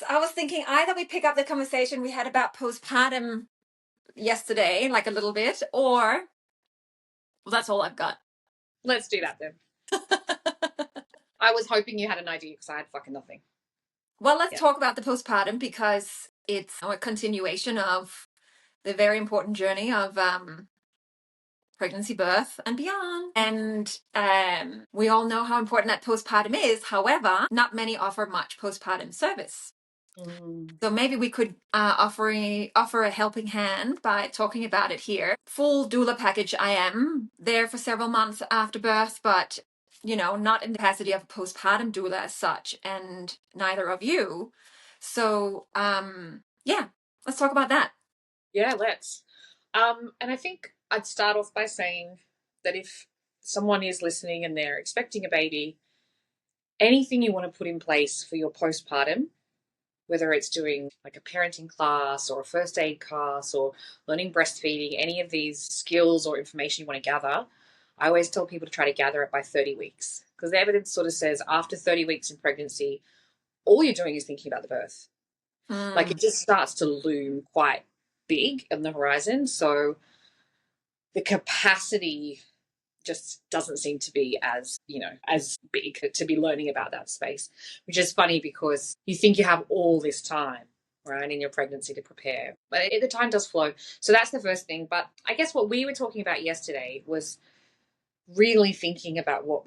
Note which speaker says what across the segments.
Speaker 1: I was thinking either we pick up the conversation we had about postpartum yesterday, like a little bit, or well, that's all I've got.
Speaker 2: Let's do that then. I was hoping you had an idea because I had fucking nothing.
Speaker 1: Well, let's talk about the postpartum because it's a continuation of the very important journey of pregnancy, birth, and beyond. And we all know how important that postpartum is. However, not many offer much postpartum service. So maybe we could offer a helping hand by talking about it here. Full doula package. I am there for several months after birth, but not in the capacity of a postpartum doula as such, and neither of you. So let's talk about that.
Speaker 2: Yeah, let's. And I think I'd start off by saying that if someone is listening and they're expecting a baby, anything you want to put in place for your postpartum, whether it's doing like a parenting class or a first aid class or learning breastfeeding, any of these skills or information you want to gather, I always tell people to try to gather it by 30 weeks because the evidence sort of says after 30 weeks in pregnancy, all you're doing is thinking about the birth. Like it just starts to loom quite big on the horizon. So the capacity just doesn't seem to be as big to be learning about that space, which is funny because you think you have all this time, right, in your pregnancy to prepare, but the time does flow. So that's the first thing. But I guess what we were talking about yesterday was really thinking about what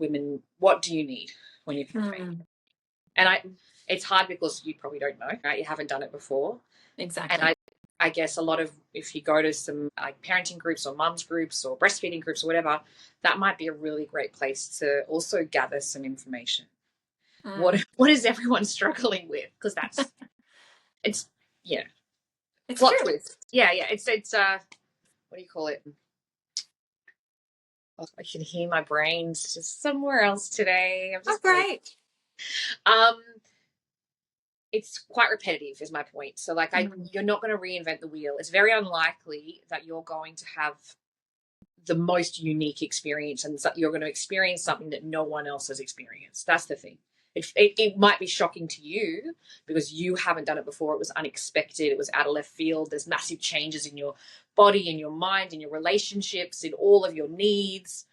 Speaker 2: do you need when you're pregnant? And it's hard because you probably don't know, right? You haven't done it before.
Speaker 1: Exactly.
Speaker 2: And I guess a lot of, if you go to some like parenting groups or mums groups or breastfeeding groups or whatever, that might be a really great place to also gather some information. What is everyone struggling with? Because it's plot
Speaker 1: true.
Speaker 2: twist. Yeah. It's what do you call it? Oh, I can hear my brain's just somewhere else today. I'm just
Speaker 1: great.
Speaker 2: It's quite repetitive is my point. So like you're not going to reinvent the wheel. It's very unlikely that you're going to have the most unique experience and you're going to experience something that no one else has experienced. That's the thing. It might be shocking to you because you haven't done it before. It was unexpected. It was out of left field. There's massive changes in your body, in your mind, in your relationships, in all of your needs.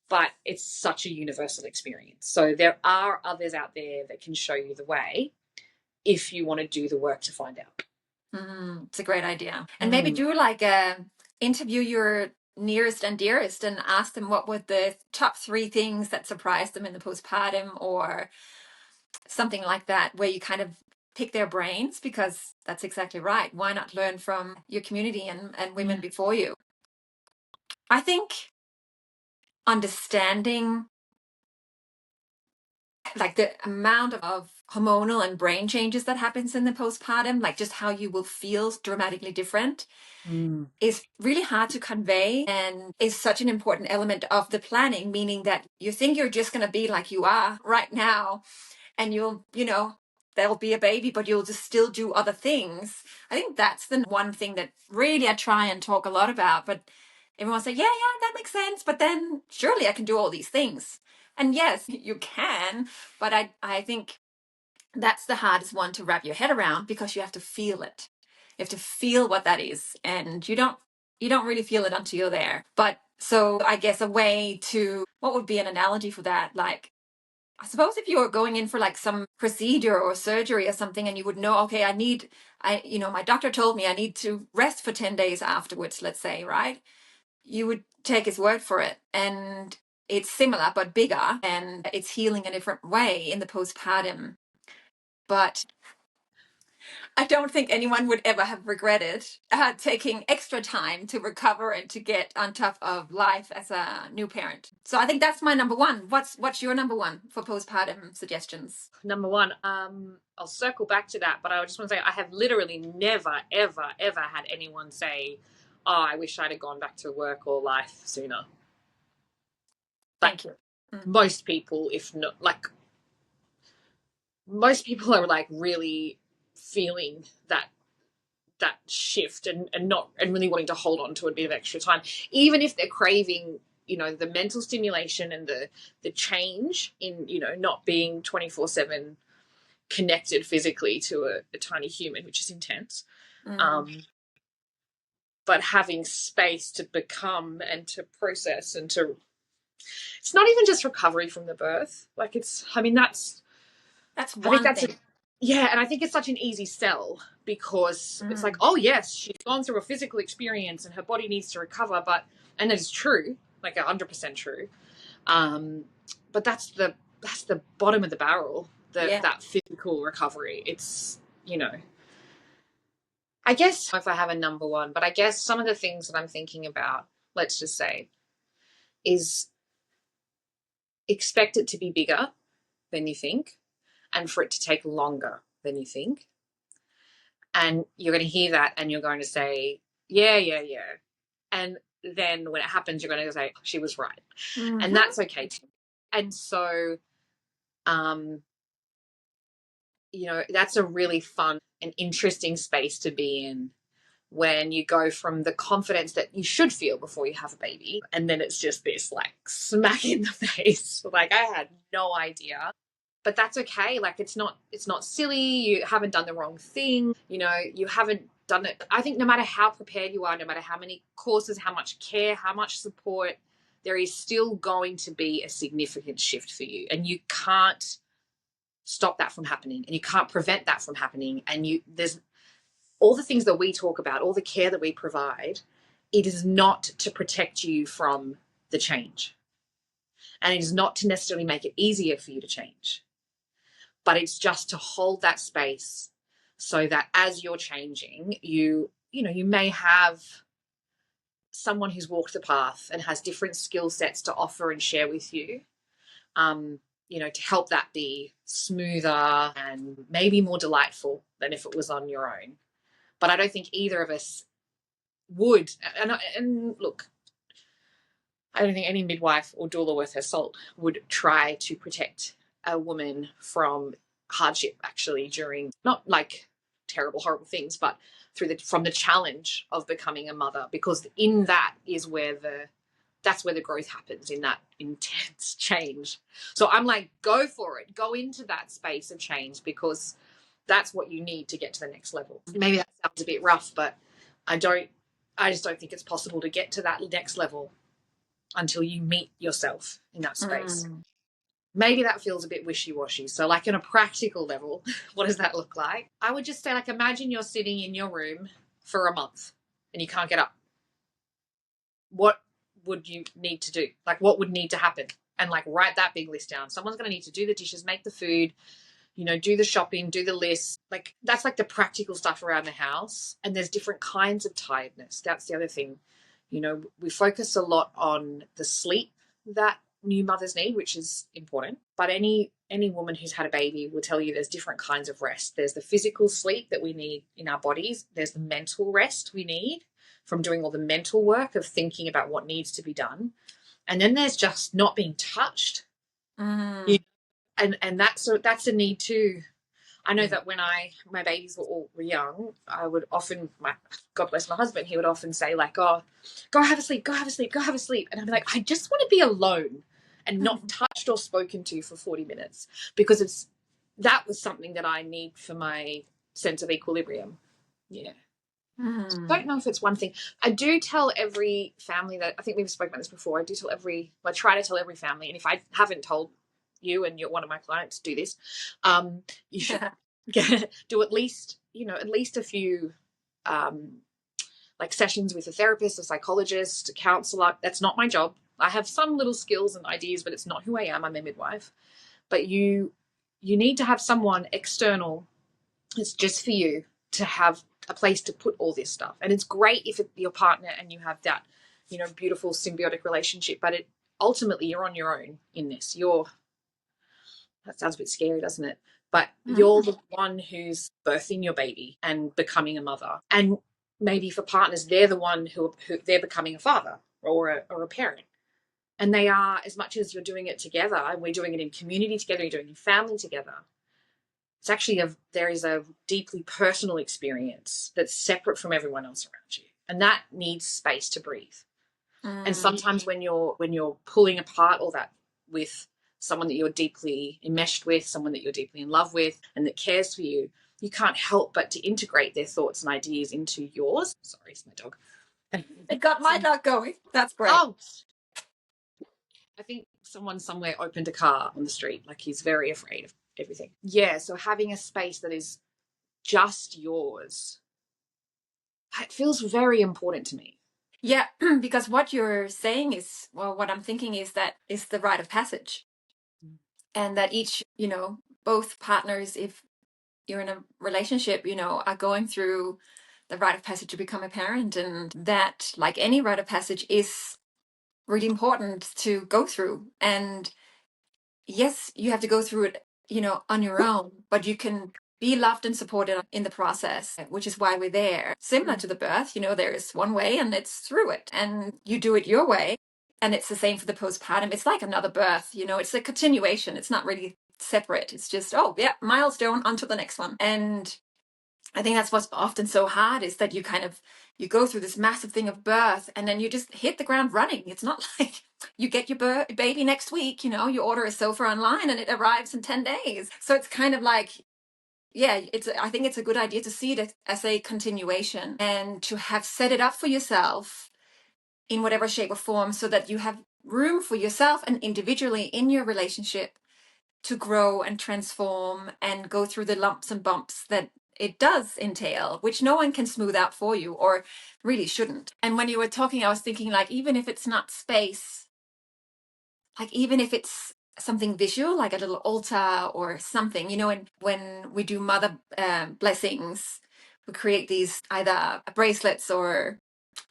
Speaker 2: But it's such a universal experience. So there are others out there that can show you the way if you want to do the work to find out.
Speaker 1: It's a great idea. And maybe do like interview your nearest and dearest and ask them what were the top 3 things that surprised them in the postpartum or something like that, where you kind of pick their brains, because that's exactly right. Why not learn from your community and women before you? I think understanding like the amount of hormonal and brain changes that happens in the postpartum, like just how you will feel dramatically different, is really hard to convey and is such an important element of the planning, meaning that you think you're just going to be like you are right now and you'll, there'll be a baby, but you'll just still do other things. I think that's the one thing that really I try and talk a lot about, but everyone say, yeah, that makes sense. But then surely I can do all these things. And yes, you can, but I think that's the hardest one to wrap your head around because you have to feel it. You have to feel what that is. And you don't really feel it until you're there. But so I guess what would be an analogy for that? Like, I suppose if you were going in for like some procedure or surgery or something and you would know, okay, my doctor told me I need to rest for 10 days afterwards, let's say, right? You would take his word for it. And it's similar but bigger, and it's healing a different way in the postpartum. But I don't think anyone would ever have regretted taking extra time to recover and to get on top of life as a new parent. So I think that's my number one. What's your number one for postpartum suggestions?
Speaker 2: Number one, I'll circle back to that, but I just want to say I have literally never, ever, ever had anyone say, oh, I wish I'd have gone back to work or life sooner.
Speaker 1: Thank you.
Speaker 2: Most people, if not, like, most people are like really feeling that shift and really wanting to hold on to a bit of extra time, even if they're craving, the mental stimulation and the change in, not being 24/7 connected physically to a tiny human, which is intense. But having space to become and to process and to, it's not even just recovery from the birth. Like it's, I mean, that's
Speaker 1: one thing.
Speaker 2: yeah, and I think it's such an easy sell because it's like, oh yes, she's gone through a physical experience and her body needs to recover, and that is true, like 100% true. But that's the bottom of the barrel, that physical recovery. It's, I guess if I have a number one, but I guess some of the things that I'm thinking about, let's just say, is expect it to be bigger than you think and for it to take longer than you think. And you're going to hear that and you're going to say, yeah. And then when it happens, you're going to say, she was right. And that's okay too. And so, that's a really fun and interesting space to be in when you go from the confidence that you should feel before you have a baby. And then it's just this like smack in the face. Like I had no idea. But that's okay. Like it's not silly. You haven't done the wrong thing. You haven't done it. I think no matter how prepared you are, no matter how many courses, how much care, how much support, there is still going to be a significant shift for you. And you can't stop that from happening. And you can't prevent that from happening. And there's all the things that we talk about, all the care that we provide, it is not to protect you from the change. And it is not to necessarily make it easier for you to change. But it's just to hold that space so that as you're changing, you may have someone who's walked the path and has different skill sets to offer and share with you, to help that be smoother and maybe more delightful than if it was on your own. But I don't think either of us would. And look, I don't think any midwife or doula worth her salt would try to protect a woman from hardship, actually, during not like terrible, horrible things, but from the challenge of becoming a mother, because in that is where that's where the growth happens, in that intense change. So I'm like, go for it. Go into that space of change, because that's what you need to get to the next level. Maybe that sounds a bit rough, but I just don't think it's possible to get to that next level until you meet yourself in that space. Maybe that feels a bit wishy-washy. So like on a practical level, what does that look like? I would just say, like, imagine you're sitting in your room for a month and you can't get up. What would you need to do? Like, what would need to happen? And like, write that big list down. Someone's going to need to do the dishes, make the food, do the shopping, do the list. Like, that's like the practical stuff around the house. And there's different kinds of tiredness. That's the other thing. We focus a lot on the sleep that new mothers need, which is important. But any woman who's had a baby will tell you there's different kinds of rest. There's the physical sleep that we need in our bodies. There's the mental rest we need from doing all the mental work of thinking about what needs to be done. And then there's just not being touched. And that's a need too. I know that when my babies were young, I would often, God bless my husband, he would often say like, oh, go have a sleep, go have a sleep, go have a sleep. And I'd be like, I just want to be alone and not touched or spoken to for 40 minutes, because that was something that I need for my sense of equilibrium. Yeah. I don't know if it's one thing. I do tell every family that, I think we've spoken about this before, I try to tell every family, and if I haven't told you and you're one of my clients, do this, you should do at least a few like sessions with a therapist, a psychologist, a counselor. That's not my job. I have some little skills and ideas, but it's not who I am. I'm a midwife. But you need to have someone external. It's just for you to have a place to put all this stuff. And it's great if it's your partner and you have that, beautiful symbiotic relationship, but ultimately you're on your own in this. That sounds a bit scary, doesn't it? But you're the one who's birthing your baby and becoming a mother. And maybe for partners, they're the one who they're becoming a father or a parent. And they are, as much as you're doing it together, and we're doing it in community together, you're doing it in family together, it's actually there is a deeply personal experience that's separate from everyone else around you. And that needs space to breathe. And sometimes when you're pulling apart all that with someone that you're deeply enmeshed with, someone that you're deeply in love with, and that cares for you, you can't help but to integrate their thoughts and ideas into yours. Sorry, it's my dog.
Speaker 1: It got my dog going. That's great.
Speaker 2: Oh, I think someone somewhere opened a car on the street. Like, he's very afraid of everything. Yeah, so having a space that is just yours, it feels very important to me.
Speaker 1: Yeah, because what you're saying is, well, what I'm thinking is that is the rite of passage. And that each, both partners, if you're in a relationship, are going through the rite of passage to become a parent. And that, like any rite of passage, is really important to go through. And yes, you have to go through it, on your own, but you can be loved and supported in the process, which is why we're there. Similar to the birth, there is one way and it's through it, and you do it your way. And it's the same for the postpartum. It's like another birth, it's a continuation. It's not really separate. It's just, oh, yeah, milestone, onto the next one. And I think that's what's often so hard, is that you go through this massive thing of birth and then you just hit the ground running. It's not like you get your baby next week, you order a sofa online and it arrives in 10 days. So it's kind of like, yeah, I think it's a good idea to see it as a continuation and to have set it up for yourself in whatever shape or form, so that you have room for yourself and individually in your relationship to grow and transform and go through the lumps and bumps that it does entail, which no one can smooth out for you, or really shouldn't. And when you were talking, I was thinking, like, even if it's not space, like even if it's something visual, like a little altar or something, and when we do mother blessings, we create these either bracelets or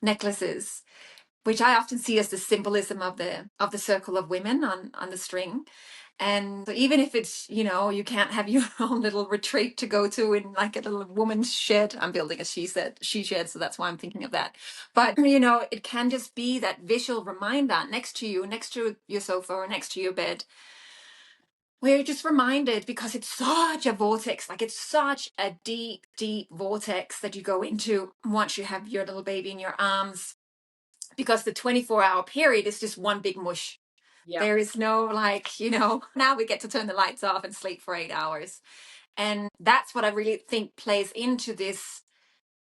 Speaker 1: necklaces, which I often see as the symbolism of the circle of women on the string. And so even if it's, you can't have your own little retreat to go to in like a little woman's shed. I'm building a she shed, so that's why I'm thinking of that. But, it can just be that visual reminder next to you, next to your sofa or next to your bed, where you're just reminded, because it's such a vortex, like it's such a deep, deep vortex that you go into once you have your little baby in your arms, because the 24-hour period is just one big mush. Yep. There is no now we get to turn the lights off and sleep for 8 hours. And that's what I really think plays into this,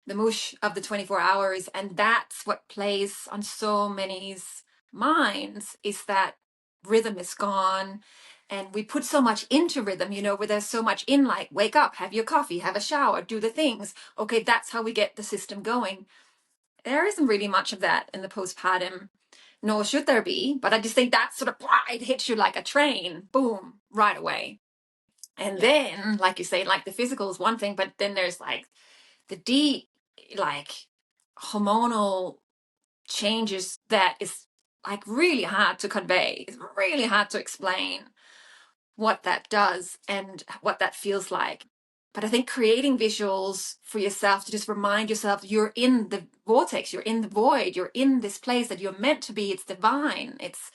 Speaker 1: the mush of the 24 hours. And that's what plays on so many's minds, is that rhythm is gone. And we put so much into rhythm, where there's so much in, like, wake up, have your coffee, have a shower, do the things. Okay, that's how we get the system going. There isn't really much of that in the postpartum, nor should there be. But I just think that sort of, it hits you like a train, boom, right away. And then, like you say, like the physical is one thing, but then there's like the deep, like hormonal changes that is like really hard to convey. It's really hard to explain what that does and what that feels like. But I think creating visuals for yourself to just remind yourself you're in the vortex, you're in the void, you're in this place that you're meant to be. It's divine. It's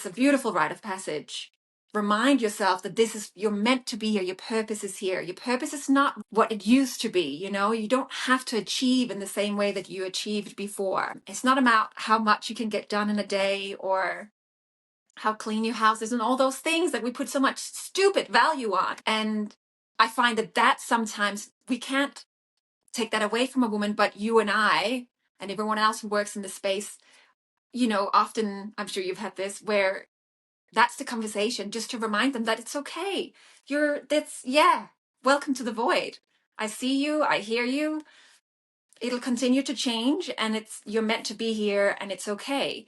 Speaker 1: a beautiful rite of passage. Remind yourself that you're meant to be here. Your purpose is here. Your purpose is not what it used to be. You don't have to achieve in the same way that you achieved before. It's not about how much you can get done in a day or how clean your house is and all those things that we put so much stupid value on. And I find that sometimes we can't take that away from a woman, but you and I and everyone else who works in the space, often, I'm sure you've had this, where that's the conversation, just to remind them that it's okay. Welcome to the void. I see you, I hear you. It'll continue to change, and you're meant to be here, and it's okay.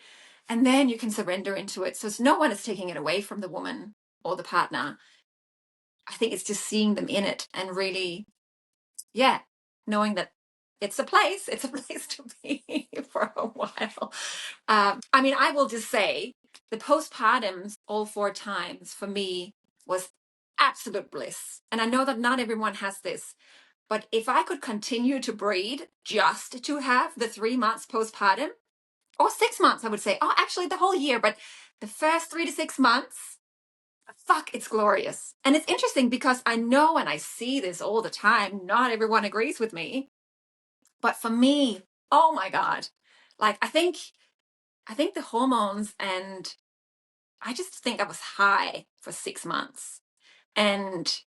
Speaker 1: And then you can surrender into it. So no one is taking it away from the woman or the partner. I think it's just seeing them in it and really, knowing that it's a place to be for a while. I will just say the postpartums all 4 times for me was absolute bliss. And I know that not everyone has this, but if I could continue to breed just to have the 3 months postpartum, or 6 months, I would say, actually the whole year, but the first 3 to 6 months, it's glorious. And it's interesting because I know, and I see this all the time, not everyone agrees with me, but for me, oh my God, like I think the hormones and I just think I was high for 6 months. And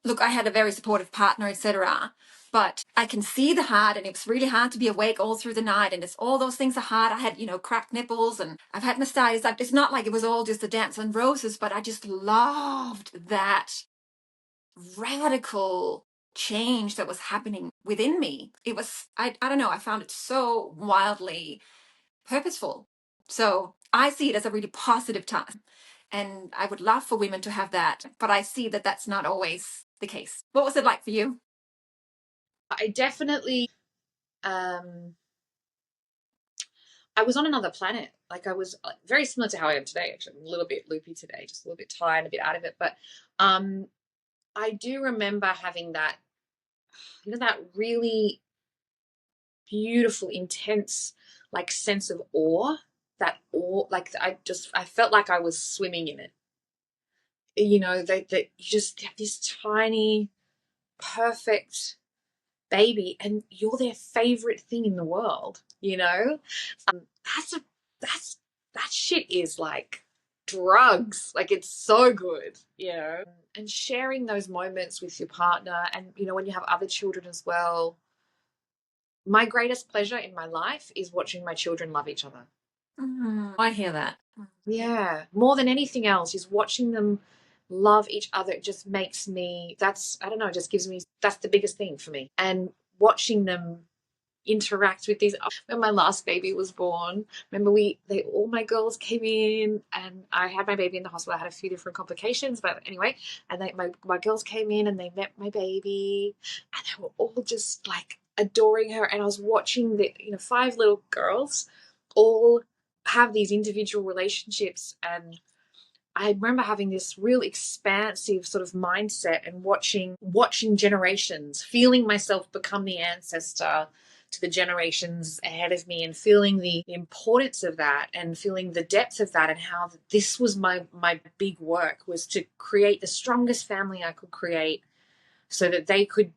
Speaker 1: look, I had a very supportive partner, etc. But I can see the hard, and it was really hard to be awake all through the night. And it's all those things are hard. I had, cracked nipples, and I've had mastitis. It's not like it was all just the dance and roses, but I just loved that radical change that was happening within me. It was, I don't know, I found it so wildly purposeful. So I see it as a really positive time. And I would love for women to have that, but I see that that's not always the case. What was it like for you?
Speaker 2: I definitely, I was on another planet. Like I was very similar to how I am today. Actually, I'm a little bit loopy today, just a little bit tired, a bit out of it. But I do remember having that, that really beautiful, intense, like sense of awe. That awe, like I felt like I was swimming in it. That you just have this tiny, perfect baby, and you're their favorite thing in the world. That's a that's that shit is like drugs. Like it's so good. And sharing those moments with your partner, and when you have other children as well. My greatest pleasure in my life is watching my children love each other.
Speaker 1: I hear that.
Speaker 2: Yeah, more than anything else is watching them love each other. It just makes me, I don't know, it just gives me, that's the biggest thing for me. And watching them interact with these. When my last baby was born, remember all my girls came in, and I had my baby in the hospital. I had a few different complications, but anyway, and my girls came in and they met my baby, and they were all just like adoring her. And I was watching the 5 little girls all have these individual relationships, and I remember having this real expansive sort of mindset and watching generations, feeling myself become the ancestor to the generations ahead of me, and feeling the importance of that, and feeling the depth of that, and how this was my big work, was to create the strongest family I could create so that they could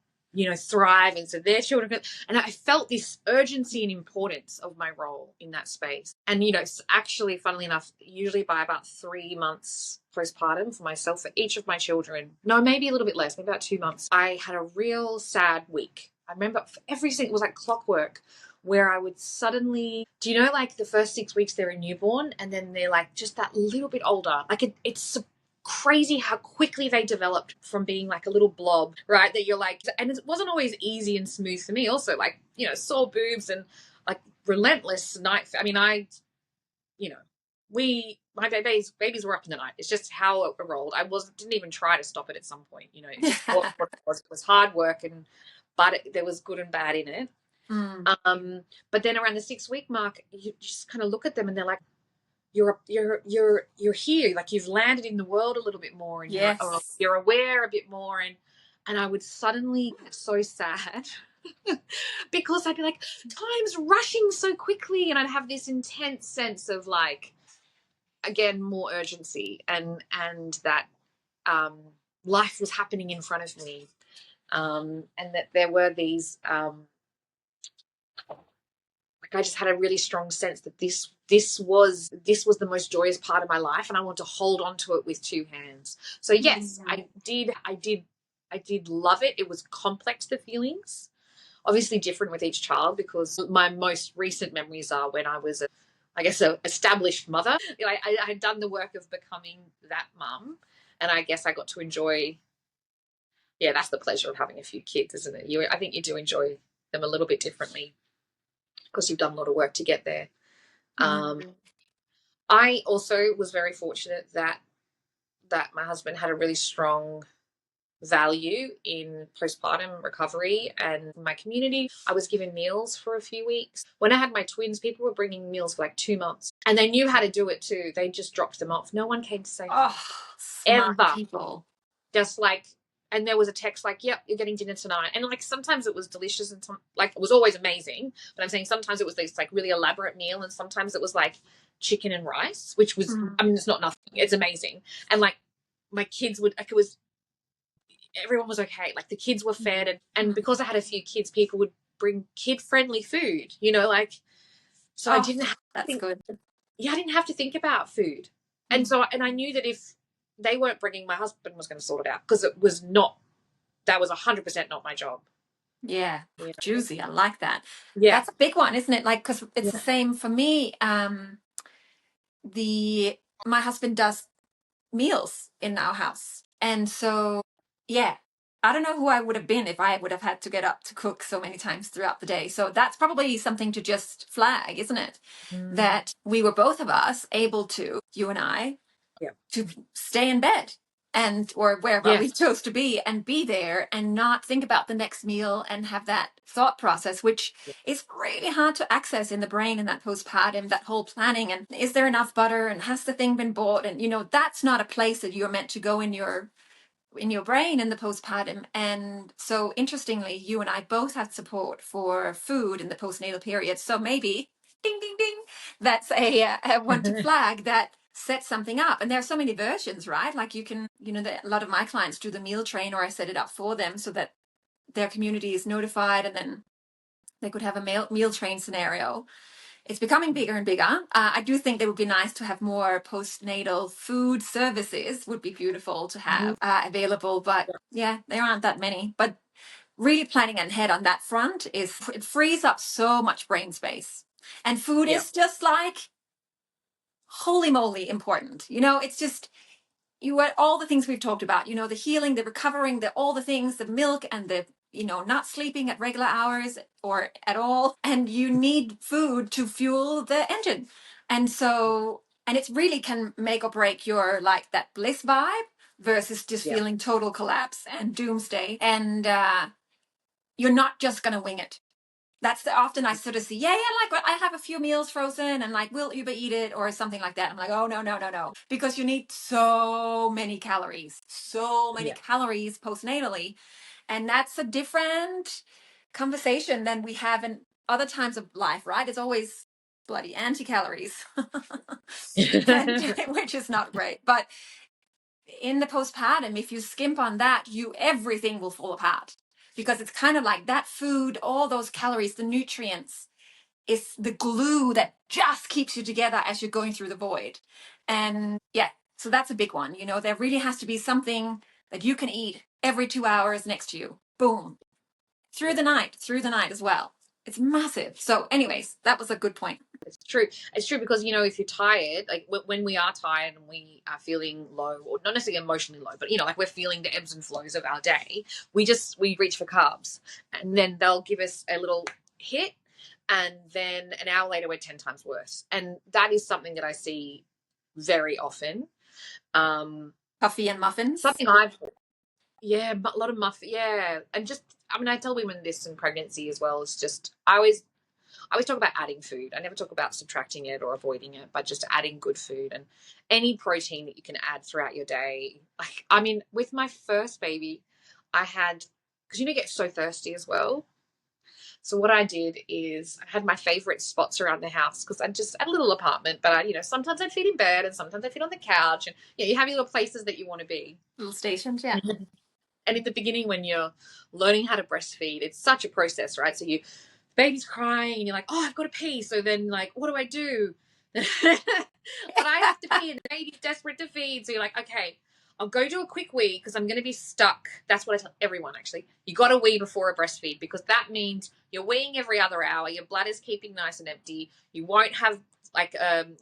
Speaker 2: thrive, and so their children could. And I felt this urgency and importance of my role in that space. And actually, funnily enough, usually by about 3 months postpartum for myself, for each of my children, no, maybe a little bit less, maybe about 2 months, I had a real sad week. I remember every single, it was like clockwork, where I would suddenly, like the first 6 weeks they're a newborn, and then they're like just that little bit older. Like it's crazy how quickly they developed from being like a little blob, right? That you're like, and it wasn't always easy and smooth for me. Also, like, sore boobs and like relentless night. I mean, my babies were up in the night. It's just how it rolled. Didn't even try to stop it at some point. It just what it was. It was hard work, but there was good and bad in it. But then around the 6-week mark, you just kind of look at them and they're like, you're here, like you've landed in the world a little bit more, and
Speaker 1: Yes.
Speaker 2: you're aware a bit more, and I would suddenly get so sad because I'd be like, time's rushing so quickly, and I'd have this intense sense of like, again, more urgency, and that life was happening in front of me, and that there were these like I just had a really strong sense that this was the most joyous part of my life, and I want to hold on to it with 2 hands. So yes, I did love it. It was complex, the feelings, obviously different with each child, because my most recent memories are when I was a established mother. I had done the work of becoming that mum, and I guess I got to enjoy. Yeah, that's the pleasure of having a few kids, isn't it? I think you do enjoy them a little bit differently because you've done a lot of work to get there. I also was very fortunate that my husband had a really strong value in postpartum recovery and my community. I was given meals for a few weeks. When I had my twins, people were bringing meals for like 2 months, and they knew how to do it too. They just dropped them off. No one came to say
Speaker 1: smart
Speaker 2: ever.
Speaker 1: people.
Speaker 2: Just like, and there was a text like, yep, you're getting dinner tonight. And like sometimes it was delicious, and it was always amazing. But I'm saying sometimes it was this like really elaborate meal, and sometimes it was like chicken and rice, which was, I mean, it's not nothing. It's amazing. And like my kids would, like, everyone was okay. Like the kids were fed, and because I had a few kids, people would bring kid-friendly food, like, so I didn't have to think.
Speaker 1: Good.
Speaker 2: Yeah, I didn't have to think about food. And so, and I knew that if they weren't bringing, my husband was going to sort it out, because it was not, that was 100% not my job.
Speaker 1: Yeah.
Speaker 2: You know?
Speaker 1: Juicy. I like that.
Speaker 2: Yeah.
Speaker 1: That's a big one, isn't it? Like, because it's the same for me. My husband does meals in our house. And so, yeah, I don't know who I would have been if I would have had to get up to cook so many times throughout the day. So that's probably something to just flag, isn't it? That we were both of us able to, you and I, to stay in bed and or wherever we chose to be and be there and not think about the next meal and have that thought process, which is really hard to access in the brain in that postpartum, that whole planning. And is there enough butter, and has the thing been bought? And that's not a place that you're meant to go in your brain in the postpartum. And so interestingly, you and I both had support for food in the postnatal period. So maybe ding ding ding, that's a one to flag that set something up. And there are so many versions, right? Like you can, a lot of my clients do the meal train, or I set it up for them so that their community is notified, and then they could have a meal train scenario. It's becoming bigger and bigger. I do think it would be nice to have more postnatal food services. Would be beautiful to have available, but yeah, there aren't that many. But really planning ahead on that front it frees up so much brain space. And food is just like holy moly important. It's just all the things we've talked about, the healing, the recovering, all the things, the milk and the, not sleeping at regular hours or at all. And you need food to fuel the engine. And so, and it really can make or break your, like, that bliss vibe versus just feeling total collapse and doomsday. And you're not just going to wing it. That's often I sort of see, like I have a few meals frozen and like, we'll Uber eat it or something like that. I'm like, oh, no. Because you need so many calories postnatally. And that's a different conversation than we have in other times of life, right? It's always bloody anti-calories, which is not great. But in the postpartum, if you skimp on that, everything will fall apart. Because it's kind of like that food, all those calories, the nutrients, is the glue that just keeps you together as you're going through the void. And so that's a big one. There really has to be something that you can eat every 2 hours next to you. Boom. Through the night as well. It's massive. So anyways, that was a good point.
Speaker 2: It's true. It's true because, if you're tired, like when we are tired and we are feeling low, or not necessarily emotionally low, but, like we're feeling the ebbs and flows of our day, we reach for carbs, and then they'll give us a little hit, and then an hour later we're 10 times worse. And that is something that I see very often.
Speaker 1: Coffee and muffins.
Speaker 2: Something I've a lot of muffins. Yeah. And just, I tell women this in pregnancy as well. It's just, I always talk about adding food. I never talk about subtracting it or avoiding it, but just adding good food and any protein that you can add throughout your day. Like, with my first baby, I had, because you get so thirsty as well. So what I did is I had my favorite spots around the house, because I just had a little apartment, but sometimes I'd feed in bed and sometimes I'd feed on the couch, and you have your little places that you want to be.
Speaker 1: Little stations, yeah.
Speaker 2: And at the beginning, when you're learning how to breastfeed, it's such a process, right? So baby's crying and you're like, oh, I've got to pee. So then, like, what do I do? But I have to pee and the baby's desperate to feed. So you're like, okay, I'll go do a quick wee because I'm going to be stuck. That's what I tell everyone, actually. You got to wee before a breastfeed, because that means you're weeing every other hour. Your bladder's keeping nice and empty. You won't have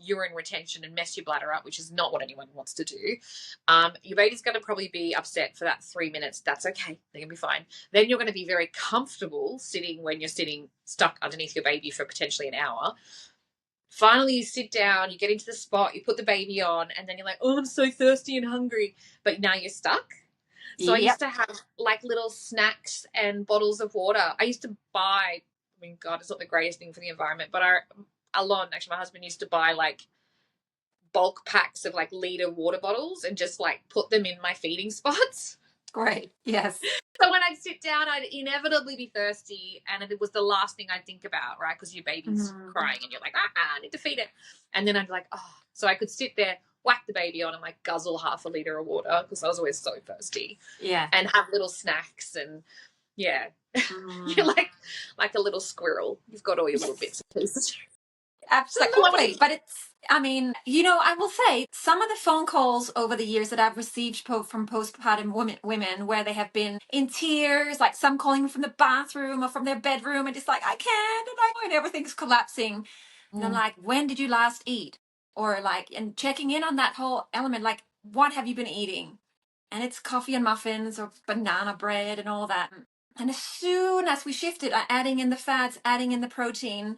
Speaker 2: urine retention and mess your bladder up, which is not what anyone wants to do. Your baby's going to probably be upset for that 3 minutes. That's okay. They're going to be fine. Then you're going to be very comfortable when you're sitting stuck underneath your baby for potentially an hour. Finally, you sit down, you get into the spot, you put the baby on, and then you're like, oh, I'm so thirsty and hungry. But now you're stuck. So I used to have like little snacks and bottles of water. I used to buy, God, it's not the greatest thing for the environment, but Alon, actually, my husband used to buy like bulk packs of like liter water bottles and just like put them in my feeding spots.
Speaker 1: Great. Yes.
Speaker 2: So when I'd sit down, I'd inevitably be thirsty, and it was the last thing I'd think about, right? Because your baby's crying and you're like, I need to feed it. And then I'd be like, oh, so I could sit there, whack the baby on and like guzzle half a liter of water, because I was always so thirsty.
Speaker 1: Yeah.
Speaker 2: And have little snacks and you're like a little squirrel. You've got all your little bits and pieces.
Speaker 1: Absolutely. But I mean, I will say some of the phone calls over the years that I've received from postpartum women where they have been in tears, like some calling from the bathroom or from their bedroom and just like, I can't, and everything's collapsing. And I'm like, when did you last eat? Or like, and checking in on that whole element, like, what have you been eating? And it's coffee and muffins or banana bread and all that. And as soon as we shifted, adding in the fats, adding in the protein,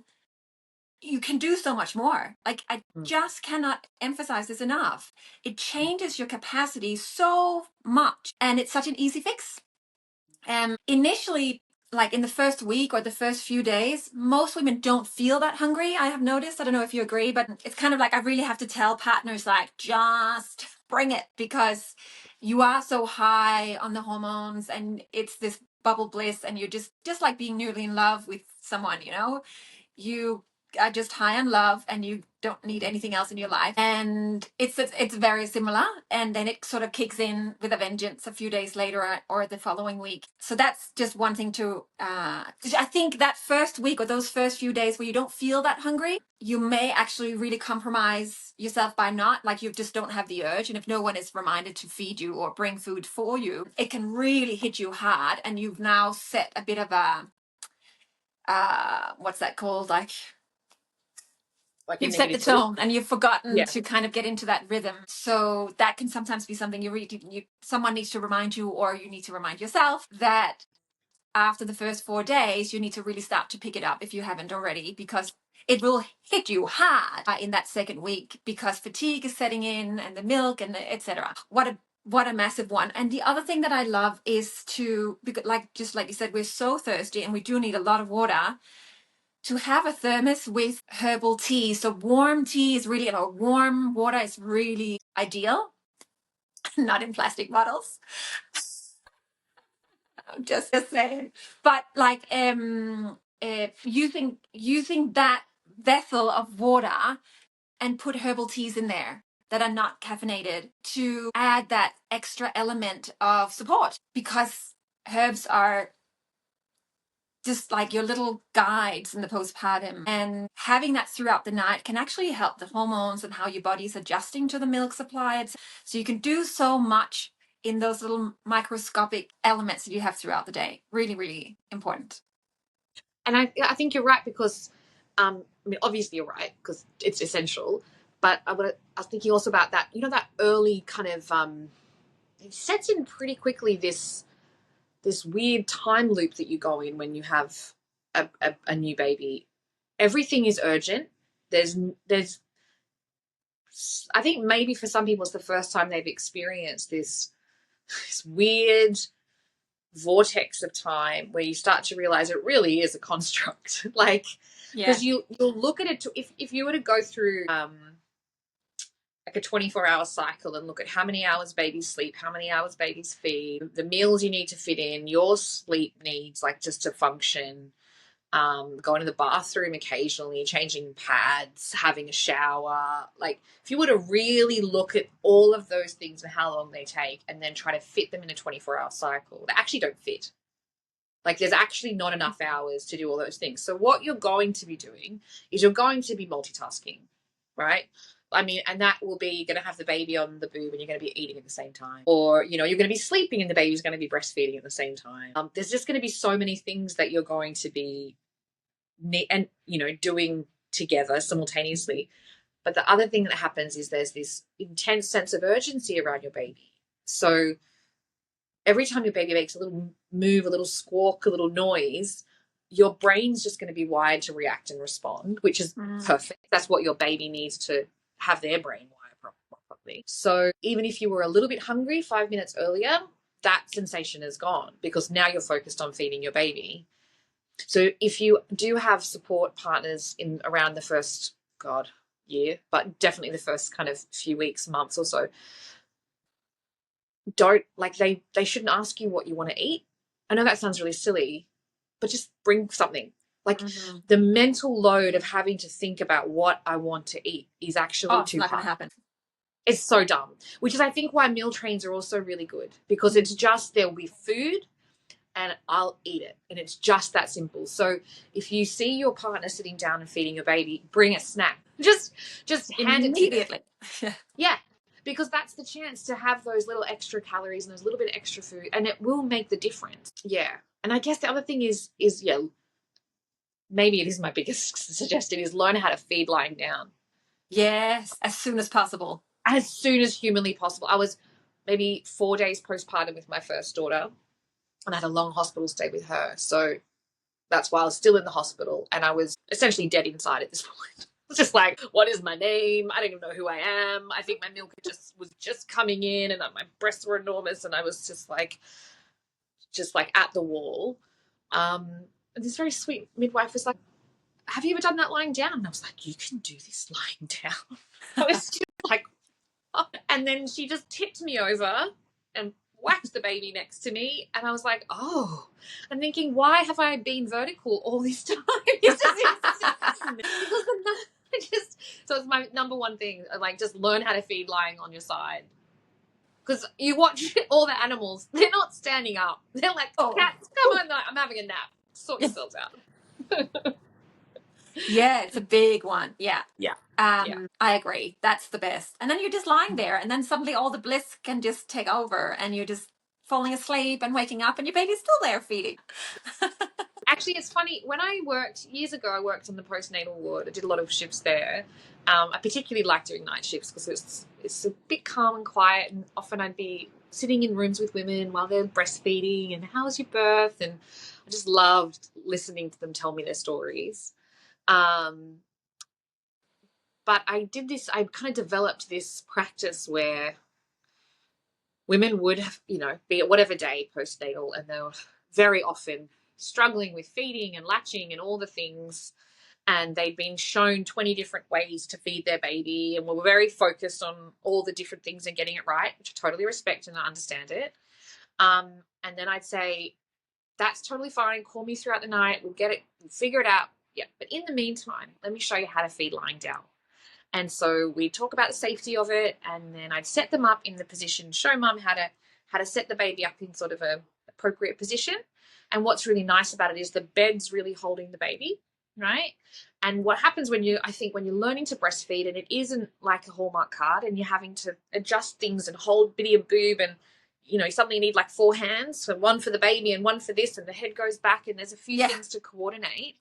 Speaker 1: you can do so much more. Like, I just cannot emphasize this enough. It changes your capacity so much, and it's such an easy fix. Initially, like in the first week or the first few days, most women don't feel that hungry. I have noticed. I don't know if you agree, but it's kind of like I really have to tell partners, like, just bring it, because you are so high on the hormones and it's this bubble bliss, and you're just like being newly in love with someone, you are just high on love and you don't need anything else in your life, and it's very similar, and then it sort of kicks in with a vengeance a few days later or the following week. So that's just one thing to I think that first week or those first few days where you don't feel that hungry, you may actually really compromise yourself by not, like, you just don't have the urge, and if no one is reminded to feed you or bring food for you, it can really hit you hard, and you've now set a bit of a what's that called, like you've set the tone and you've forgotten to kind of get into that rhythm. So that can sometimes be something someone needs to remind you, or you need to remind yourself that after the first 4 days, you need to really start to pick it up if you haven't already, because it will hit you hard in that second week, because fatigue is setting in and the milk and etc. What a massive one. And the other thing that I love is just like you said, we're so thirsty and we do need a lot of water, to have a thermos with herbal tea. So warm tea is really, warm water is really ideal, not in plastic bottles. I'm just saying. But like using that vessel of water and put herbal teas in there that are not caffeinated to add that extra element of support, because herbs are just like your little guides in the postpartum, and having that throughout the night can actually help the hormones and how your body's adjusting to the milk supply. So you can do so much in those little microscopic elements that you have throughout the day. Really, really important.
Speaker 2: And I think you're right, because I mean, obviously you're right because it's essential, but I was thinking also about that, that early kind of it sets in pretty quickly, this weird time loop that you go in when you have a new baby. Everything is urgent. There's I think maybe for some people it's the first time they've experienced this weird vortex of time where you start to realize it really is a construct. Like, because you'll look at it if you were to go through like a 24-hour cycle and look at how many hours babies sleep, how many hours babies feed, the meals you need to fit in, your sleep needs, like, just to function, going to the bathroom occasionally, changing pads, having a shower. Like, if you were to really look at all of those things and how long they take and then try to fit them in a 24-hour cycle, they actually don't fit. Like, there's actually not enough hours to do all those things. So what you're going to be doing is you're going to be multitasking, right? I mean, and that will be, you're going to have the baby on the boob and you're going to be eating at the same time. Or, you're going to be sleeping and the baby's going to be breastfeeding at the same time. There's just going to be so many things that you're going to be doing together simultaneously. But the other thing that happens is there's this intense sense of urgency around your baby. So every time your baby makes a little move, a little squawk, a little noise, your brain's just going to be wired to react and respond, which is perfect. That's what your baby needs to have their brain wired properly. So even if you were a little bit hungry 5 minutes earlier, that sensation is gone because now you're focused on feeding your baby. So if you do have support partners in around the first, year, but definitely the first kind of few weeks, months or so, don't, like, they shouldn't ask you what you want to eat. I know that sounds really silly, but just bring something. Like, the mental load of having to think about what I want to eat is actually too hard.
Speaker 1: Happen.
Speaker 2: It's so dumb, which is, I think, why meal trains are also really good, because it's just, there'll be food and I'll eat it. And it's just that simple. So if you see your partner sitting down and feeding your baby, bring a snack. just hand it to them.
Speaker 1: Immediately.
Speaker 2: Yeah, because that's the chance to have those little extra calories and those little bit of extra food, and it will make the difference. Yeah. And I guess the other thing is yeah, maybe it is my biggest suggestion, is learn how to feed lying down.
Speaker 1: Yes, as soon as possible.
Speaker 2: As soon as humanly possible. I was maybe 4 days postpartum with my first daughter, and I had a long hospital stay with her. So that's why I was still in the hospital, and I was essentially dead inside at this point. It's just like, what is my name? I don't even know who I am. I think my milk was just coming in, and my breasts were enormous, and I was just like at the wall. This very sweet midwife was like, "Have you ever done that lying down?" And I was like, "You can do this lying down." I was just like, oh. And then she just tipped me over and whacked the baby next to me, and I was like, "Oh." I'm thinking, why have I been vertical all this time? It's just so it's my number one thing. Like, just learn how to feed lying on your side. Because you watch all the animals, they're not standing up. They're like, cats, come on, I'm having a nap. Sort yourselves out.
Speaker 1: Yeah, it's a big one. Yeah.
Speaker 2: Yeah.
Speaker 1: I agree. That's the best. And then you're just lying there, and then suddenly all the bliss can just take over, and you're just falling asleep and waking up, and your baby's still there feeding.
Speaker 2: Actually, it's funny. When I worked years ago, I worked on the postnatal ward. I did a lot of shifts there. I particularly like doing night shifts because it's a bit calm and quiet, and often I'd be sitting in rooms with women while they're breastfeeding and how was your birth, and I just loved listening to them tell me their stories. But I kind of developed this practice where women would, be at whatever day postnatal, and they were very often struggling with feeding and latching and all the things. And they'd been shown 20 different ways to feed their baby, and were very focused on all the different things and getting it right, which I totally respect and I understand it. And then I'd say, that's totally fine. Call me throughout the night. We'll get it, we'll figure it out. Yeah. But in the meantime, let me show you how to feed lying down. And so we'd talk about the safety of it, and then I'd set them up in the position, show mum how to set the baby up in sort of a appropriate position. And what's really nice about it is the bed's really holding the baby, right? And what happens when you're learning to breastfeed, and it isn't like a Hallmark card, and you're having to adjust things and hold bitty and boob, and suddenly you need like 4 hands, so one for the baby and one for this, and the head goes back, and there's a few things to coordinate.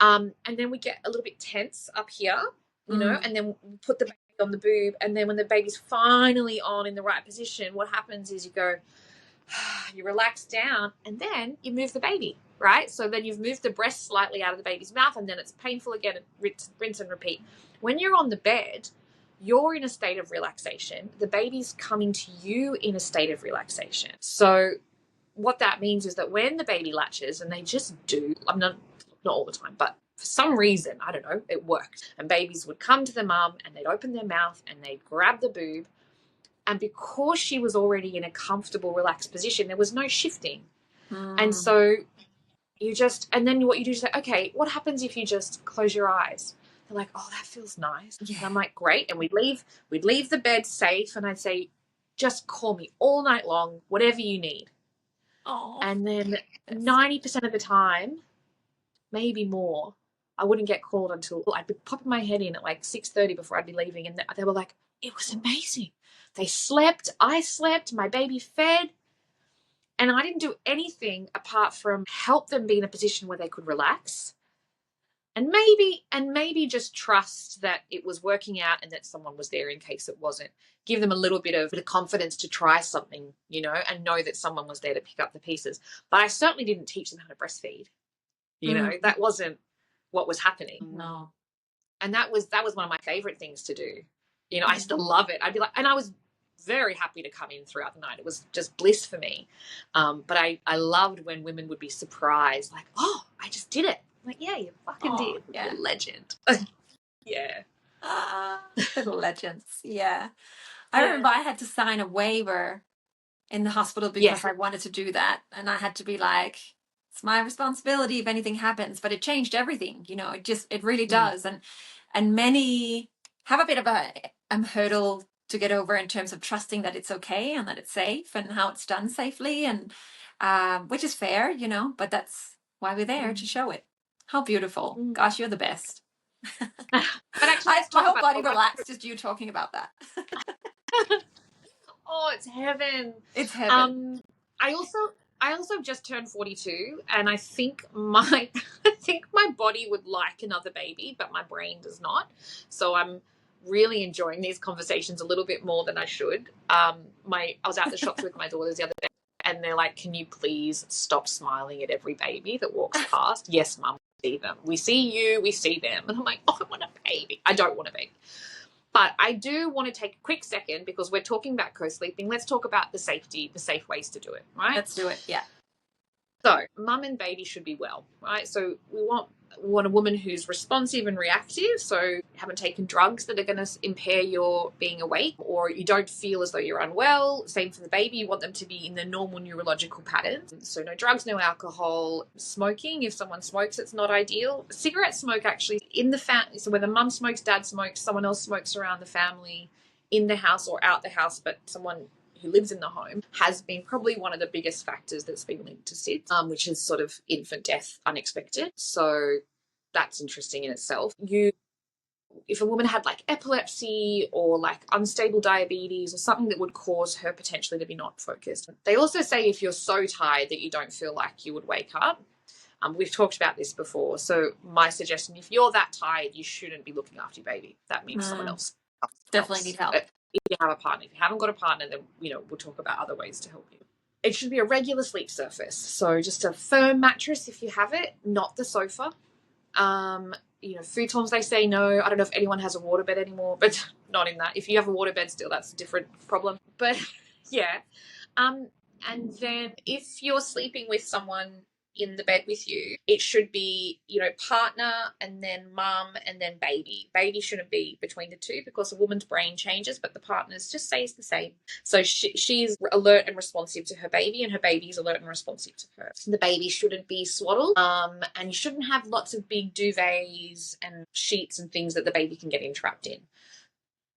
Speaker 2: And then we get a little bit tense up here, and then we put the baby on the boob, and then when the baby's finally on in the right position, what happens is you go, you relax down, and then you move the baby, right? So then you've moved the breast slightly out of the baby's mouth, and then it's painful again, and rinse and repeat. When you're on the bed, you're in a state of relaxation. The baby's coming to you in a state of relaxation. So what that means is that when the baby latches, and they just do, I'm not all the time, but for some reason, I don't know, it worked. And babies would come to the mum, and they'd open their mouth, and they'd grab the boob. And because she was already in a comfortable, relaxed position, there was no shifting. And so and then what you do is say, okay, what happens if you just close your eyes? They're like, oh, that feels nice. Yeah. And I'm like, great. And we'd leave the bed safe, and I'd say, just call me all night long, whatever you need. Oh. And then 90% of the time, maybe more, I wouldn't get called until I'd be popping my head in at like 6:30 before I'd be leaving. And they were like, it was amazing. They slept, I slept, my baby fed, and I didn't do anything apart from help them be in a position where they could relax, and maybe just trust that it was working out and that someone was there in case it wasn't. Give them a little bit of confidence to try something, and know that someone was there to pick up the pieces. But I certainly didn't teach them how to breastfeed. That wasn't what was happening.
Speaker 1: No.
Speaker 2: And that was one of my favorite things to do. I still love it. I'd be like, and I was very happy to come in throughout the night. It was just bliss for me. But I loved when women would be surprised, like, oh, I just did it. I'm like, yeah, you fucking did. Yeah. You're a legend. Yeah.
Speaker 1: Little legends. Yeah. I remember I had to sign a waiver in the hospital because I wanted to do that. And I had to be like, it's my responsibility if anything happens. But it changed everything. It really does. And many have a bit of a hurdle to get over in terms of trusting that it's okay and that it's safe and how it's done safely, and which is fair, but that's why we're there, to show it. How beautiful. Gosh, you're the best.
Speaker 2: But actually, let's
Speaker 1: My
Speaker 2: talk
Speaker 1: whole
Speaker 2: about
Speaker 1: body relaxed just you talking about that.
Speaker 2: Oh, it's heaven.
Speaker 1: It's heaven.
Speaker 2: I also just turned 42, and I think my I think my body would like another baby, but my brain does not. So I'm really enjoying these conversations a little bit more than I should. I was at the shops with my daughters the other day, and they're like, "Can you please stop smiling at every baby that walks past?" Yes, mum, we see them. We see you, we see them. And I'm like, "Oh, I want a baby." I don't want a baby. But I do want to take a quick second, because we're talking about co-sleeping. Let's talk about the safe ways to do it, right?
Speaker 1: Let's do it. Yeah.
Speaker 2: So mum and baby should be well, right? So we want a woman who's responsive and reactive. So you haven't taken drugs that are going to impair your being awake, or you don't feel as though you're unwell. Same for the baby. You want them to be in the normal neurological patterns. So no drugs, no alcohol. Smoking, if someone smokes, it's not ideal. Cigarette smoke, actually, in the family. So whether mum smokes, dad smokes, someone else smokes around the family, in the house or out the house, but someone who lives in the home, has been probably one of the biggest factors that's been linked to SIDS, which is sort of infant death unexpected. So that's interesting in itself. If a woman had like epilepsy or like unstable diabetes or something that would cause her potentially to be not focused. They also say if you're so tired that you don't feel like you would wake up. We've talked about this before. So my suggestion, if you're that tired, you shouldn't be looking after your baby. That means someone else
Speaker 1: definitely need help.
Speaker 2: If you have a partner. If you haven't got a partner, then we'll talk about other ways to help you. It should be a regular sleep surface. So just a firm mattress if you have it, not the sofa. Futons, they say no. I don't know if anyone has a waterbed anymore, but not in that. If you have a waterbed still, that's a different problem. But yeah. And then if you're sleeping with someone in the bed with you, it should be, partner and then mum and then baby. Baby shouldn't be between the two, because a woman's brain changes, but the partner's just stays the same. So she's alert and responsive to her baby, and her baby's alert and responsive to her. The baby shouldn't be swaddled, and you shouldn't have lots of big duvets and sheets and things that the baby can get entrapped in.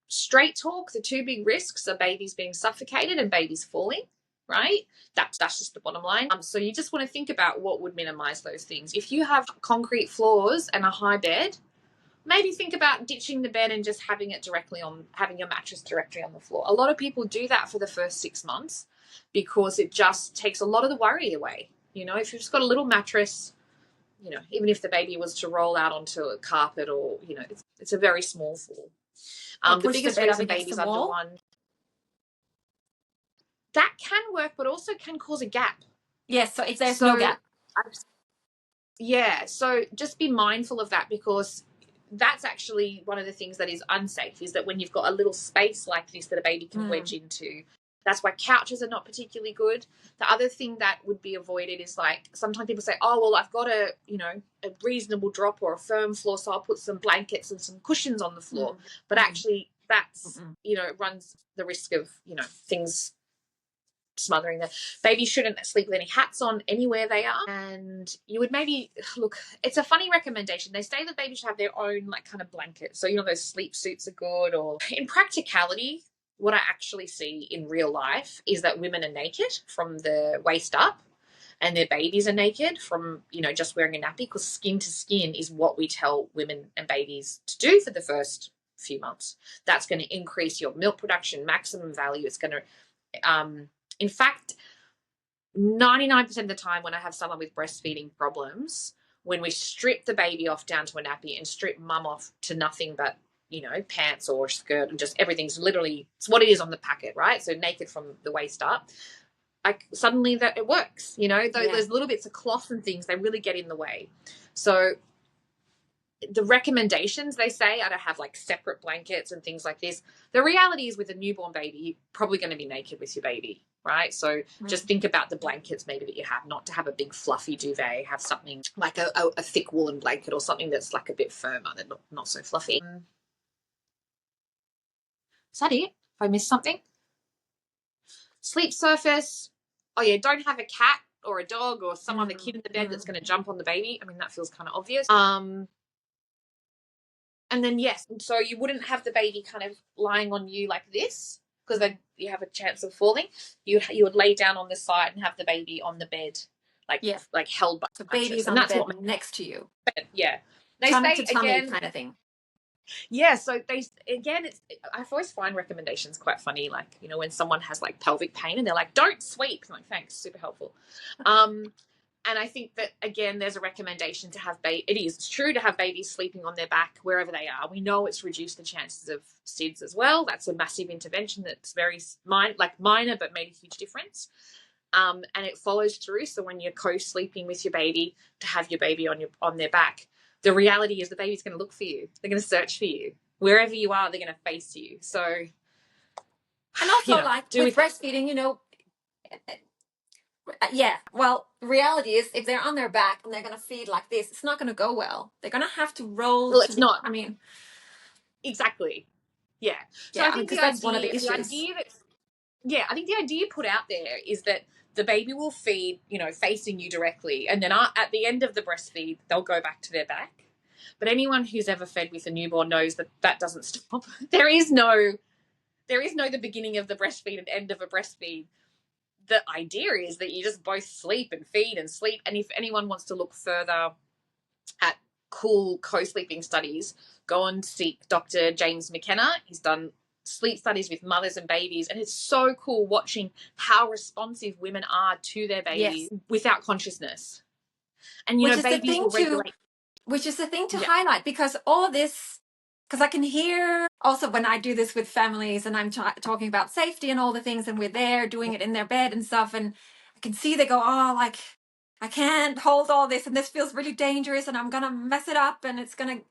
Speaker 2: Straight talk, the two big risks are babies being suffocated and babies falling. Right? That's just the bottom line. So you just want to think about what would minimize those things. If you have concrete floors and a high bed, maybe think about ditching the bed and just having your mattress directly on the floor. A lot of people do that for the first 6 months, because it just takes a lot of the worry away. If you've just got a little mattress, even if the baby was to roll out onto a carpet, or it's a very small floor. The biggest reason babies under one. That can work, but also can cause a gap.
Speaker 1: Yes, so if there's no gap.
Speaker 2: Yeah, so just be mindful of that, because that's actually one of the things that is unsafe, is that when you've got a little space like this that a baby can wedge into, that's why couches are not particularly good. The other thing that would be avoided is, like, sometimes people say, oh, well, I've got a reasonable drop or a firm floor, so I'll put some blankets and some cushions on the floor. But actually that's, runs the risk of, things smothering them. Babies shouldn't sleep with any hats on anywhere they are. And you would maybe look, it's a funny recommendation. They say that babies should have their own kind of blanket. So, those sleep suits are good. Or in practicality, what I actually see in real life is that women are naked from the waist up, and their babies are naked from, just wearing a nappy, because skin to skin is what we tell women and babies to do for the first few months. That's going to increase your milk production, maximum value. It's going to, in fact, 99% of the time when I have someone with breastfeeding problems, when we strip the baby off down to a nappy and strip mum off to nothing but, pants or skirt, and just everything's literally, it's what it is on the packet, right? So naked from the waist up. Suddenly that it works, those little bits of cloth and things, they really get in the way. So the recommendations, they say, are to have separate blankets and things like this. The reality is, with a newborn baby, you're probably going to be naked with your baby, right? So just think about the blankets maybe that you have, not to have a big fluffy duvet, have something like a thick woolen blanket, or something that's a bit firmer, than not so fluffy. Is that it? If I missed something? Sleep surface. Oh yeah, don't have a cat or a dog or some other kid in the bed that's going to jump on the baby. I mean, that feels kind of obvious. And then, yes, so you wouldn't have the baby kind of lying on you like this, because then you have a chance of falling. You would lay down on the side and have the baby on the bed, like held by.
Speaker 1: So baby's on the bed next to you.
Speaker 2: Yeah. They
Speaker 1: tummy
Speaker 2: say
Speaker 1: to tummy
Speaker 2: again,
Speaker 1: kind of thing.
Speaker 2: yeah. So I always find recommendations quite funny. Like, you know, when someone has like pelvic pain and they're like, "Don't sweep." I'm like, thanks, super helpful. And I think that, again, there's a recommendation to have it's true to have babies sleeping on their back wherever they are. We know it's reduced the chances of SIDS as well. That's a massive intervention that's very minor, but made a huge difference. And it follows through. So when you're co-sleeping with your baby, to have your baby on their back, the reality is the baby's going to look for you. They're going to search for you. Wherever you are, they're going to face you. So,
Speaker 1: And also, like with breastfeeding, you know, yeah, well, the reality is if they're on their back and they're going to feed like this, it's not going to go well. They're going to have to roll.
Speaker 2: Well, it's not.
Speaker 1: I mean,
Speaker 2: exactly. Yeah. So
Speaker 1: yeah,
Speaker 2: I
Speaker 1: I mean,
Speaker 2: think
Speaker 1: because that's one of the issues.
Speaker 2: I think the idea put out there is that the baby will feed, you know, facing you directly, and then at the end of the breastfeed, they'll go back to their back. But anyone who's ever fed with a newborn knows that that doesn't stop. There is no the beginning of the breastfeed and end of a breastfeed. The idea is that you just both sleep and feed and sleep. And if anyone wants to look further at cool co-sleeping studies, go and seek Dr. James McKenna. He's done sleep studies with mothers and babies, and it's so cool watching how responsive women are to their babies without consciousness. And, you know, babies will regulate.
Speaker 1: Which is the thing to highlight, because all this, because I can hear also when I do this with families and I'm talking about safety and all the things, and we're there doing it in their bed and stuff, and I can see they go, oh, like, I can't hold all this and this feels really dangerous and I'm going to mess it up and it's going to...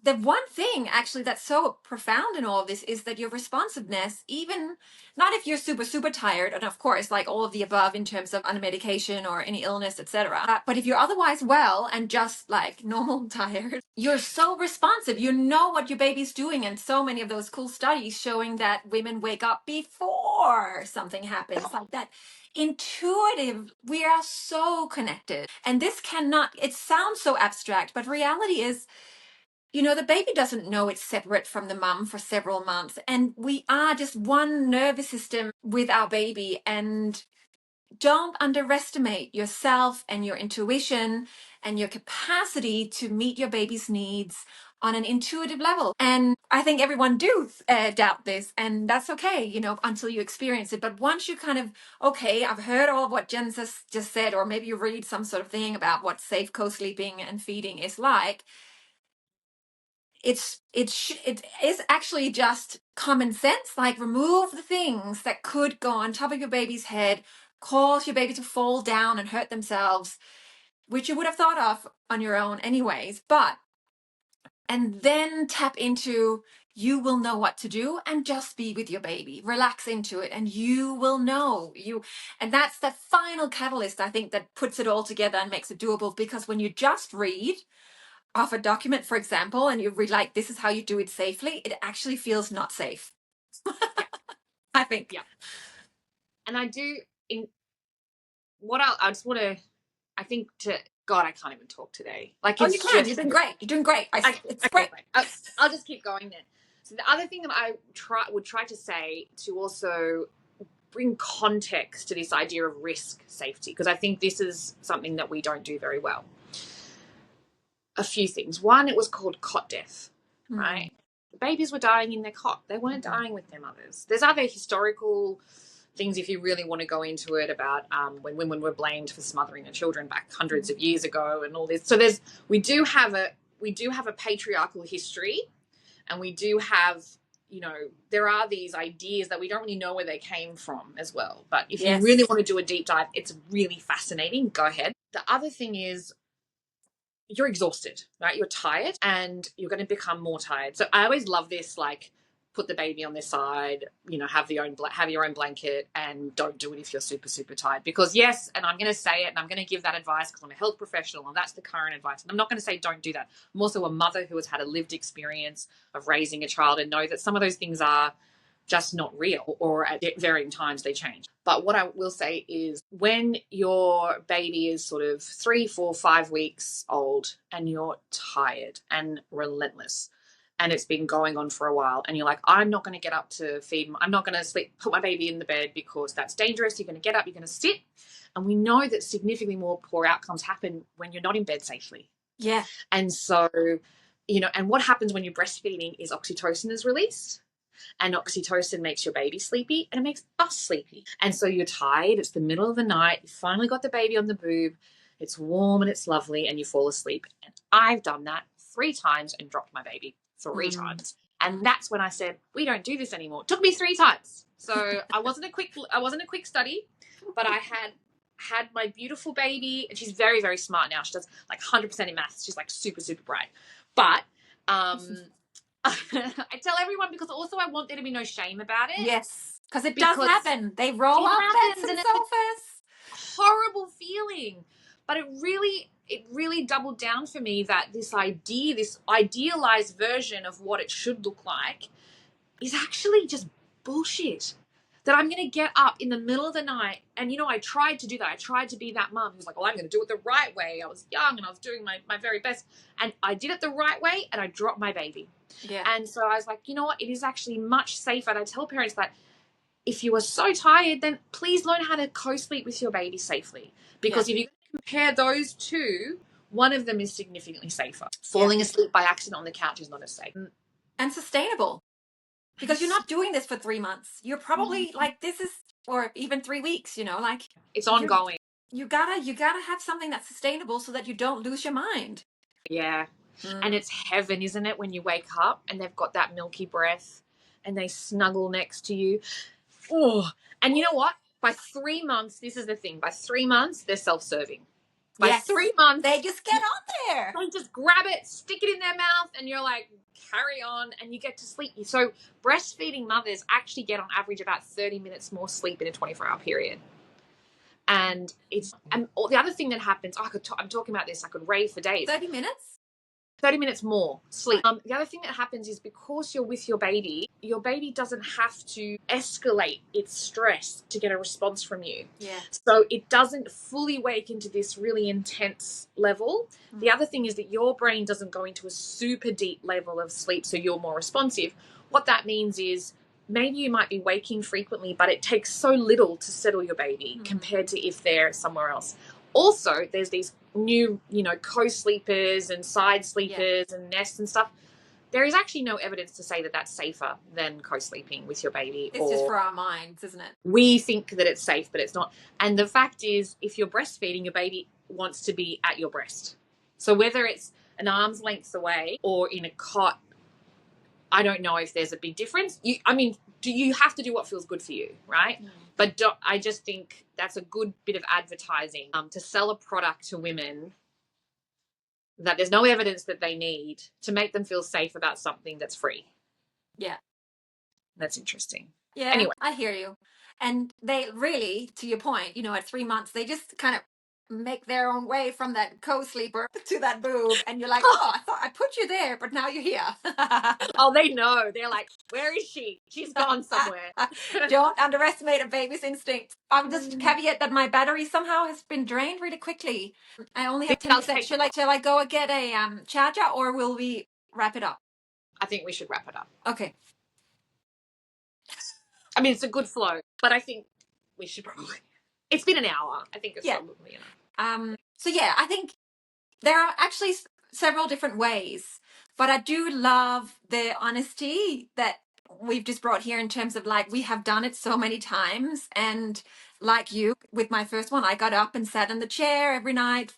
Speaker 1: The one thing actually that's so profound in all of this is that your responsiveness, even not if you're super, super tired, and of course, like all of the above in terms of on a medication or any illness, etc. But if you're otherwise well and just like normal tired, you're so responsive. You know what your baby's doing. And so many of those cool studies showing that women wake up before something happens, like that intuitive. We are so connected. And this cannot, it sounds so abstract, but reality is, you know, the baby doesn't know it's separate from the mum for several months. And we are just one nervous system with our baby. And don't underestimate yourself and your intuition and your capacity to meet your baby's needs on an intuitive level. And I think everyone do doubt this, and that's okay, you know, until you experience it. But once you kind of, okay, I've heard all of what Jen just said, or maybe you read some sort of thing about what safe co-sleeping and feeding is like, it is actually just common sense. Like, remove the things that could go on top of your baby's head, cause your baby to fall down and hurt themselves, which you would have thought of on your own anyways. And then tap into, you will know what to do, and just be with your baby, relax into it, and you will know. And that's the final catalyst, I think, that puts it all together and makes it doable. Because when you just read off a document, for example, and you read like, this is how you do it safely, it actually feels not safe. I think.
Speaker 2: Yeah. And I do, I just want to, I think God, I can't even talk today. Like,
Speaker 1: you can. You're doing great. You're doing great. It's great.
Speaker 2: I'll just keep going then. So the other thing that I would try to say to also bring context to this idea of risk safety, because I think this is something that we don't do very well. A few things. One, it was called cot death, right? The babies were dying in their cot. They weren't dying with their mothers. There's other historical things, if you really want to go into it, about when women were blamed for smothering their children back hundreds of years ago and all this. So we do have a patriarchal history, and we do have, you know, there are these ideas that we don't really know where they came from as well. But if you really want to do a deep dive, it's really fascinating. Go ahead. The other thing is, you're exhausted, right? You're tired, and you're going to become more tired. So I always love this, like, put the baby on their side, you know, have your own blanket, and don't do it if you're super, super tired. Because yes, and I'm going to say it, and I'm going to give that advice because I'm a health professional, and that's the current advice. And I'm not going to say don't do that. I'm also a mother who has had a lived experience of raising a child, and know that some of those things are just not real, or at varying times they change. But what I will say is, when your baby is sort of 3, 4, 5 weeks old and you're tired and relentless, and it's been going on for a while, and you're like, I'm not going to get up to feed, I'm not going to put my baby in the bed because that's dangerous. You're going to get up, you're going to sit. And we know that significantly more poor outcomes happen when you're not in bed safely.
Speaker 1: Yeah.
Speaker 2: And so, and what happens when you're breastfeeding is oxytocin is released, and oxytocin makes your baby sleepy, and it makes us sleepy. And so you're tired, it's the middle of the night, you finally got the baby on the boob, it's warm and it's lovely, and you fall asleep. And I've done that 3 times and dropped my baby 3 times. And that's when I said, we don't do this anymore. It took me 3 times. So I wasn't a quick study, but I had my beautiful baby, and she's very, very smart now. She does like 100% in maths. She's like super, super bright. But I tell everyone because also I want there to be no shame about it.
Speaker 1: Yes, because it does happen. They roll
Speaker 2: It
Speaker 1: off
Speaker 2: happens,
Speaker 1: beds and
Speaker 2: and
Speaker 1: sofas.
Speaker 2: horrible feeling. But it really doubled down for me that this idealized version of what it should look like is actually just bullshit. That I'm going to get up in the middle of the night, and I tried to do that. I tried to be that mum who's like, well, I'm going to do it the right way. I was young and I was doing my very best, and I did it the right way, and I dropped my baby.
Speaker 1: Yeah.
Speaker 2: And so I was like, you know what? It is actually much safer. And I tell parents that if you are so tired, then please learn how to co-sleep with your baby safely. Because if you compare those two, one of them is significantly safer. Falling asleep by accident on the couch is not as safe.
Speaker 1: And sustainable. Because you're not doing this for 3 months. You're probably like, this is, or even 3 weeks, like.
Speaker 2: It's ongoing.
Speaker 1: You gotta have something that's sustainable so that you don't lose your mind.
Speaker 2: Yeah. And it's heaven, isn't it, when you wake up and they've got that milky breath and they snuggle next to you. Oh, and you know what? By 3 months, this is the thing. By 3 months, they're self-serving. By 3 months,
Speaker 1: they just get on there.
Speaker 2: They just grab it, stick it in their mouth, and you're like, carry on, and you get to sleep. So breastfeeding mothers actually get on average about 30 minutes more sleep in a 24-hour period. And the other thing that happens, I'm talking about this, I could rave for days.
Speaker 1: 30 minutes?
Speaker 2: 30 minutes more sleep. The other thing that happens is because you're with your baby doesn't have to escalate its stress to get a response from you.
Speaker 1: Yeah.
Speaker 2: So it doesn't fully wake into this really intense level. The other thing is that your brain doesn't go into a super deep level of sleep, so you're more responsive. What that means is maybe you might be waking frequently, but it takes so little to settle your baby compared to if they're somewhere else. Also, there's these new, co-sleepers and side sleepers and nests and stuff. There is actually no evidence to say that that's safer than co-sleeping with your baby.
Speaker 1: It's just for our minds, isn't it?
Speaker 2: We think that it's safe, but it's not. And the fact is, if you're breastfeeding, your baby wants to be at your breast. So whether it's an arm's length away or in a cot, I don't know if there's a big difference. You have to do what feels good for you, right? But I just think that's a good bit of advertising to sell a product to women that there's no evidence that they need to make them feel safe about something that's free.
Speaker 1: Yeah.
Speaker 2: That's interesting.
Speaker 1: Yeah, anyway. I hear you. And they really, to your point, at 3 months, they just kind of make their own way from that co-sleeper to that boob, and you're like, oh, I thought I put you there, but now you're here.
Speaker 2: Oh, they know. They're like, where is she? She's gone somewhere.
Speaker 1: Don't underestimate a baby's instinct. I'm just caveat that my battery somehow has been drained really quickly. I only have 10%. Shall I go and get a charger, or will we wrap it up?
Speaker 2: I think we should wrap it up.
Speaker 1: Okay.
Speaker 2: I mean, it's a good flow, but I think we should probably. It's been an hour. I think it's probably enough.
Speaker 1: So yeah, I think there are actually several different ways, but I do love the honesty that we've just brought here in terms of like, we have done it so many times. And like you, with my first one, I got up and sat in the chair every night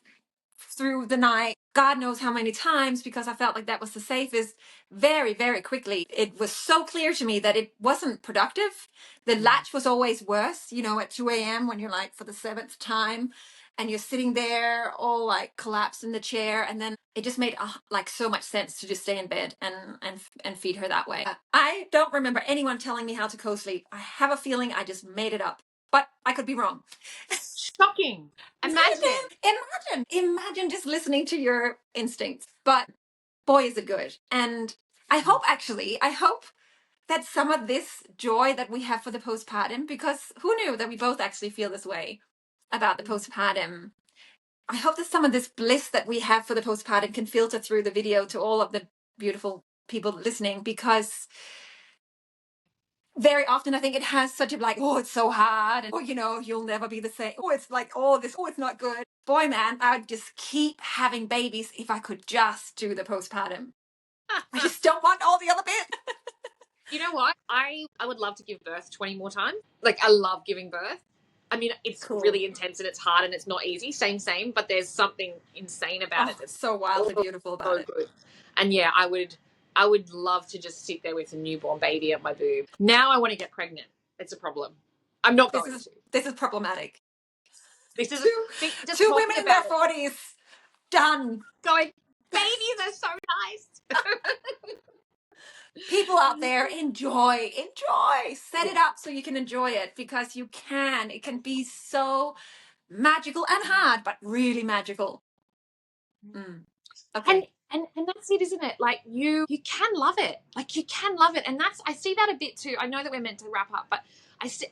Speaker 1: through the night, God knows how many times, because I felt like that was the safest. Very, very quickly, it was so clear to me that it wasn't productive. The latch was always worse, at 2 a.m. when you're like for the 7th time and you're sitting there all like collapsed in the chair. And then it just made like so much sense to just stay in bed and feed her that way. I don't remember anyone telling me how to co-sleep. I have a feeling I just made it up, but I could be wrong.
Speaker 2: Shocking.
Speaker 1: Imagine just listening to your instincts. But boy, is it good. And I hope that some of this joy that we have for the postpartum, because who knew that we both actually feel this way about the postpartum. I hope that some of this bliss that we have for the postpartum can filter through the video to all of the beautiful people listening, because very often I think it has such a like, oh, it's so hard, and oh, you know, you'll never be the same. Oh, it's like, oh, this, oh, it's not good. Boy, man, I would just keep having babies if I could just do the postpartum. I just don't want all the other bits.
Speaker 2: You know what? I would love to give birth 20 more times. Like, I love giving birth. I mean, it's
Speaker 1: Cool.
Speaker 2: really intense and it's hard and it's not easy. Same, but there's something insane about it. That's
Speaker 1: so wildly beautiful about it.
Speaker 2: Good. And yeah, I would love to just sit there with a newborn baby at my boob. Now I want to get pregnant. It's a problem. I'm not going to.
Speaker 1: This is problematic.
Speaker 2: This is
Speaker 1: two women in their 40s. Done.
Speaker 2: Going, babies are so nice.
Speaker 1: People out there, enjoy. Set it up so you can enjoy it, because you can. It can be so magical and hard, but really magical. Okay.
Speaker 2: And that's it, isn't it? Like, you can love it. Like, you can love it. And that's, I see that a bit too. I know that we're meant to wrap up, but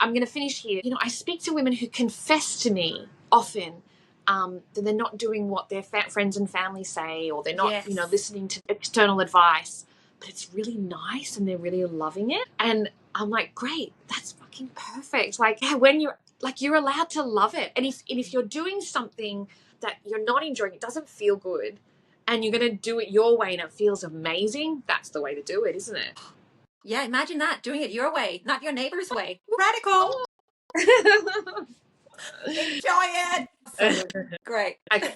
Speaker 2: I'm going to finish here. You know, I speak to women who confess to me often that they're not doing what their friends and family say, or they're not, you know, listening to external advice, but it's really nice and they're really loving it. And I'm like, great, that's fucking perfect. Like, yeah, when you're allowed to love it. And if you're doing something that you're not enjoying, it doesn't feel good, and you're going to do it your way and it feels amazing, that's the way to do it, isn't it?
Speaker 1: Yeah, imagine that, doing it your way, not your neighbor's way. Radical. Enjoy it. So great.
Speaker 2: Okay.